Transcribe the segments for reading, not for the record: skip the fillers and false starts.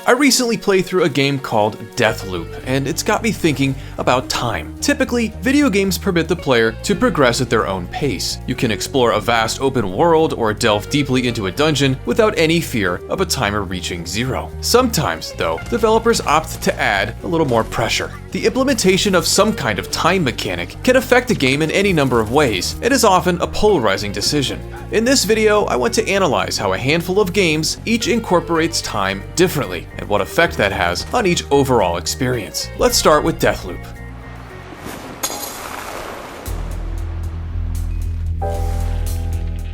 I recently played through a game called Deathloop, and it's got me thinking about time. Typically, video games permit the player to progress at their own pace. You can explore a vast open world or delve deeply into a dungeon without any fear of a timer reaching zero. Sometimes, though, developers opt to add a little more pressure. The implementation of some kind of time mechanic can affect a game in any number of ways. It is often a polarizing decision. In this video, I want to analyze how a handful of games each incorporates time differently and what effect that has on each overall experience. Let's start with Deathloop.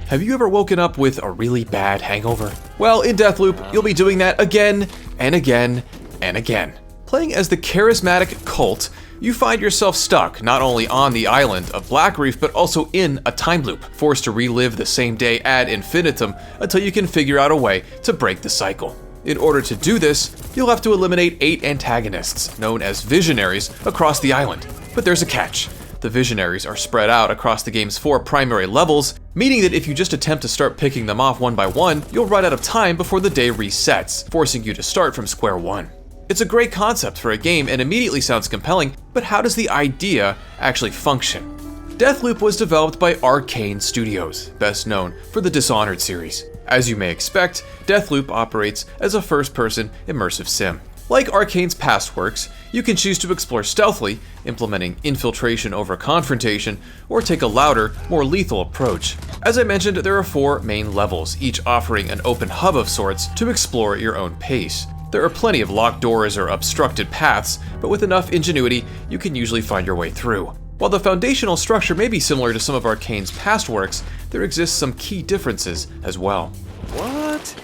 Have you ever woken up with a really bad hangover? Well, in Deathloop, you'll be doing that again and again and again. Playing as the charismatic Colt, you find yourself stuck not only on the island of Blackreef, but also in a time loop, forced to relive the same day ad infinitum until you can figure out a way to break the cycle. In order to do this, you'll have to eliminate 8 antagonists, known as visionaries, across the island. But there's a catch. The visionaries are spread out across the game's 4 primary levels, meaning that if you just attempt to start picking them off one by one, you'll run out of time before the day resets, forcing you to start from square one. It's a great concept for a game and immediately sounds compelling, but how does the idea actually function? Deathloop was developed by Arcane Studios, best known for the Dishonored series. As you may expect, Deathloop operates as a first-person immersive sim. Like Arcane's past works, you can choose to explore stealthily, implementing infiltration over confrontation, or take a louder, more lethal approach. As I mentioned, there are 4 main levels, each offering an open hub of sorts to explore at your own pace. There are plenty of locked doors or obstructed paths, but with enough ingenuity, you can usually find your way through. While the foundational structure may be similar to some of Arcane's past works, there exist some key differences as well. What?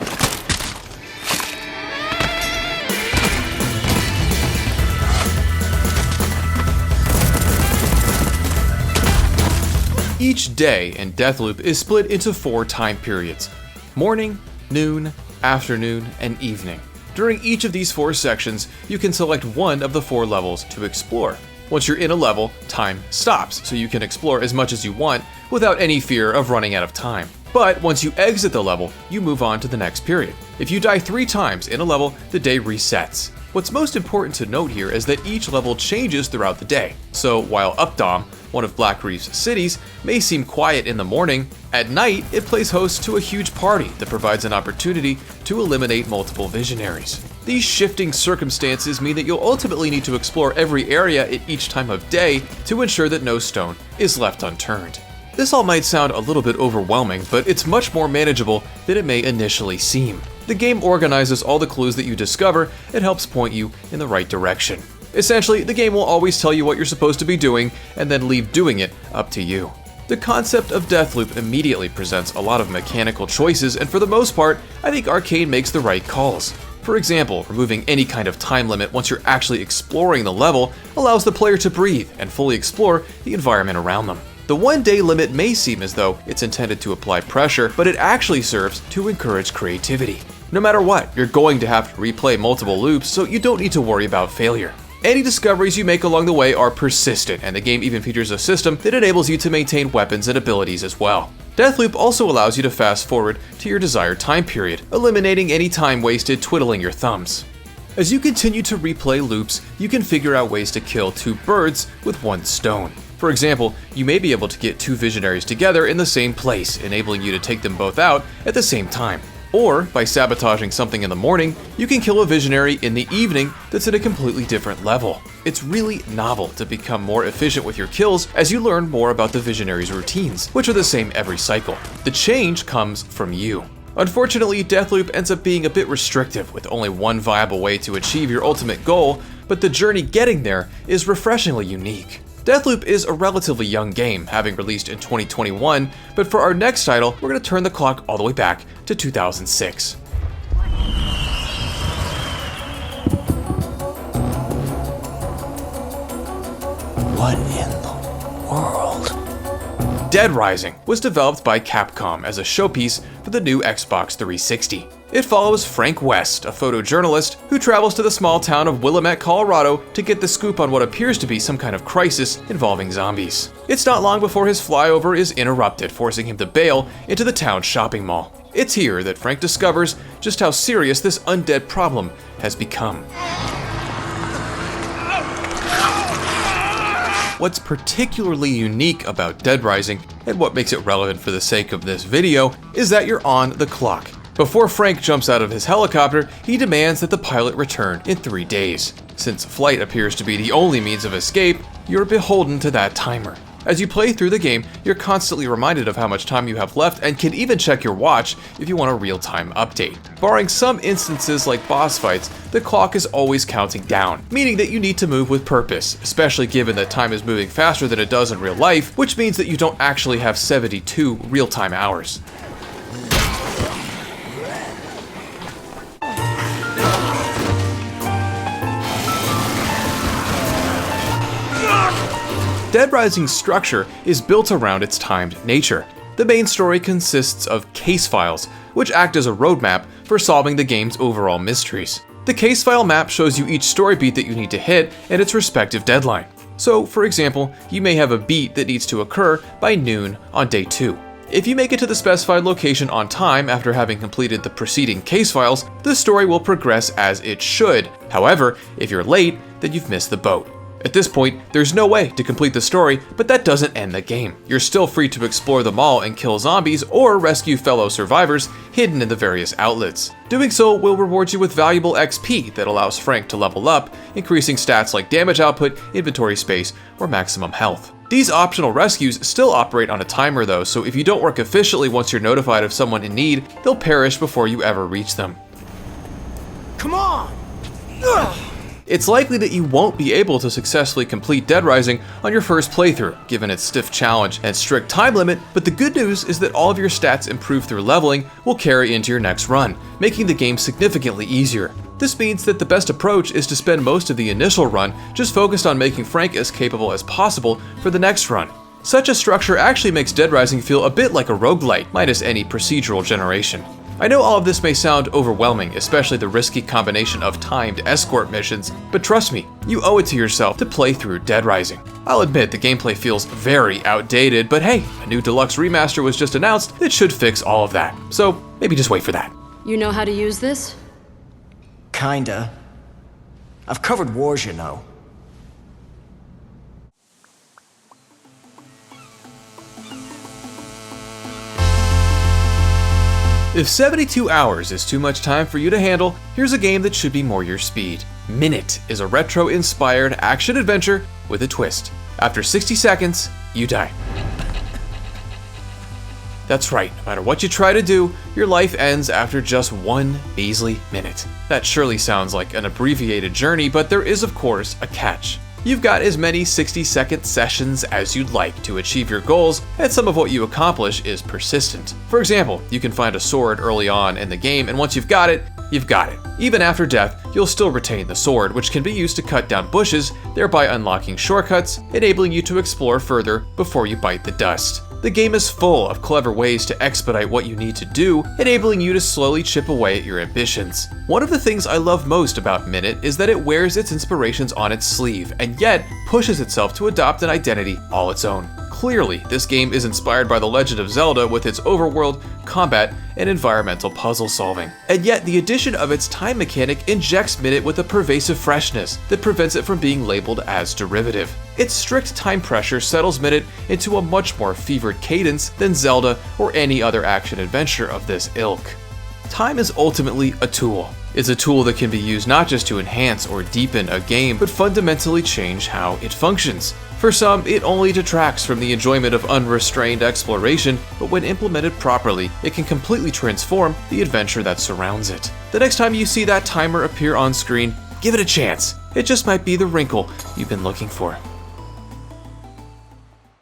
Each day in Deathloop is split into 4 time periods: morning, noon, afternoon, and evening. During each of these 4 sections, you can select one of the 4 levels to explore. Once you're in a level, time stops, so you can explore as much as you want without any fear of running out of time. But once you exit the level, you move on to the next period. If you die 3 times in a level, the day resets. What's most important to note here is that each level changes throughout the day. So while Updom, one of Blackreef's cities, may seem quiet in the morning, at night it plays host to a huge party that provides an opportunity to eliminate multiple visionaries. These shifting circumstances mean that you'll ultimately need to explore every area at each time of day to ensure that no stone is left unturned. This all might sound a little bit overwhelming, but it's much more manageable than it may initially seem. The game organizes all the clues that you discover and helps point you in the right direction. Essentially, the game will always tell you what you're supposed to be doing and then leave doing it up to you. The concept of Deathloop immediately presents a lot of mechanical choices, and for the most part, I think Arcane makes the right calls. For example, removing any kind of time limit once you're actually exploring the level allows the player to breathe and fully explore the environment around them. The 1-day limit may seem as though it's intended to apply pressure, but it actually serves to encourage creativity. No matter what, you're going to have to replay multiple loops, so you don't need to worry about failure. Any discoveries you make along the way are persistent, and the game even features a system that enables you to maintain weapons and abilities as well. Deathloop also allows you to fast forward to your desired time period, eliminating any time wasted twiddling your thumbs. As you continue to replay loops, you can figure out ways to kill 2 birds with 1 stone. For example, you may be able to get 2 visionaries together in the same place, enabling you to take them both out at the same time. Or, by sabotaging something in the morning, you can kill a visionary in the evening that's at a completely different level. It's really novel to become more efficient with your kills as you learn more about the visionaries' routines, which are the same every cycle. The change comes from you. Unfortunately, Deathloop ends up being a bit restrictive, with only one viable way to achieve your ultimate goal, but the journey getting there is refreshingly unique. Deathloop is a relatively young game, having released in 2021, but for our next title, we're going to turn the clock all the way back to 2006. What in the world? Dead Rising was developed by Capcom as a showpiece for the new Xbox 360. It follows Frank West, a photojournalist who travels to the small town of Willamette, Colorado to get the scoop on what appears to be some kind of crisis involving zombies. It's not long before his flyover is interrupted, forcing him to bail into the town's shopping mall. It's here that Frank discovers just how serious this undead problem has become. What's particularly unique about Dead Rising, and what makes it relevant for the sake of this video, is that you're on the clock. Before Frank jumps out of his helicopter, he demands that the pilot return in 3 days. Since flight appears to be the only means of escape, you're beholden to that timer. As you play through the game, you're constantly reminded of how much time you have left and can even check your watch if you want a real-time update. Barring some instances like boss fights, the clock is always counting down, meaning that you need to move with purpose, especially given that time is moving faster than it does in real life, which means that you don't actually have 72 real-time hours. Dead Rising's structure is built around its timed nature. The main story consists of case files, which act as a roadmap for solving the game's overall mysteries. The case file map shows you each story beat that you need to hit and its respective deadline. So, for example, you may have a beat that needs to occur by noon on day 2. If you make it to the specified location on time after having completed the preceding case files, the story will progress as it should. However, if you're late, then you've missed the boat. At this point, there's no way to complete the story, but that doesn't end the game. You're still free to explore the mall and kill zombies or rescue fellow survivors hidden in the various outlets. Doing so will reward you with valuable XP that allows Frank to level up, increasing stats like damage output, inventory space, or maximum health. These optional rescues still operate on a timer though, so if you don't work efficiently once you're notified of someone in need, they'll perish before you ever reach them. Come on! It's likely that you won't be able to successfully complete Dead Rising on your first playthrough, given its stiff challenge and strict time limit, but the good news is that all of your stats improved through leveling will carry into your next run, making the game significantly easier. This means that the best approach is to spend most of the initial run just focused on making Frank as capable as possible for the next run. Such a structure actually makes Dead Rising feel a bit like a roguelite, minus any procedural generation. I know all of this may sound overwhelming, especially the risky combination of timed escort missions, but trust me, you owe it to yourself to play through Dead Rising. I'll admit the gameplay feels very outdated, but hey, a new deluxe remaster was just announced that should fix all of that. So maybe just wait for that. You know how to use this? Kinda. I've covered wars, you know. If 72 hours is too much time for you to handle, here's a game that should be more your speed. Minute is a retro-inspired action-adventure with a twist. After 60 seconds, you die. That's right, no matter what you try to do, your life ends after just 1 measly minute. That surely sounds like an abbreviated journey, but there is of course a catch. You've got as many 60-second sessions as you'd like to achieve your goals, and some of what you accomplish is persistent. For example, you can find a sword early on in the game, and once you've got it, you've got it. Even after death, you'll still retain the sword, which can be used to cut down bushes, thereby unlocking shortcuts, enabling you to explore further before you bite the dust. The game is full of clever ways to expedite what you need to do, enabling you to slowly chip away at your ambitions. One of the things I love most about Minute is that it wears its inspirations on its sleeve, and yet pushes itself to adopt an identity all its own. Clearly, this game is inspired by The Legend of Zelda with its overworld, combat, and environmental puzzle solving. And yet, the addition of its time mechanic injects Minute with a pervasive freshness that prevents it from being labeled as derivative. Its strict time pressure settles Minute into a much more fevered cadence than Zelda or any other action-adventure of this ilk. Time is ultimately a tool. It's a tool that can be used not just to enhance or deepen a game, but fundamentally change how it functions. For some, it only detracts from the enjoyment of unrestrained exploration, but when implemented properly, it can completely transform the adventure that surrounds it. The next time you see that timer appear on screen, give it a chance. It just might be the wrinkle you've been looking for.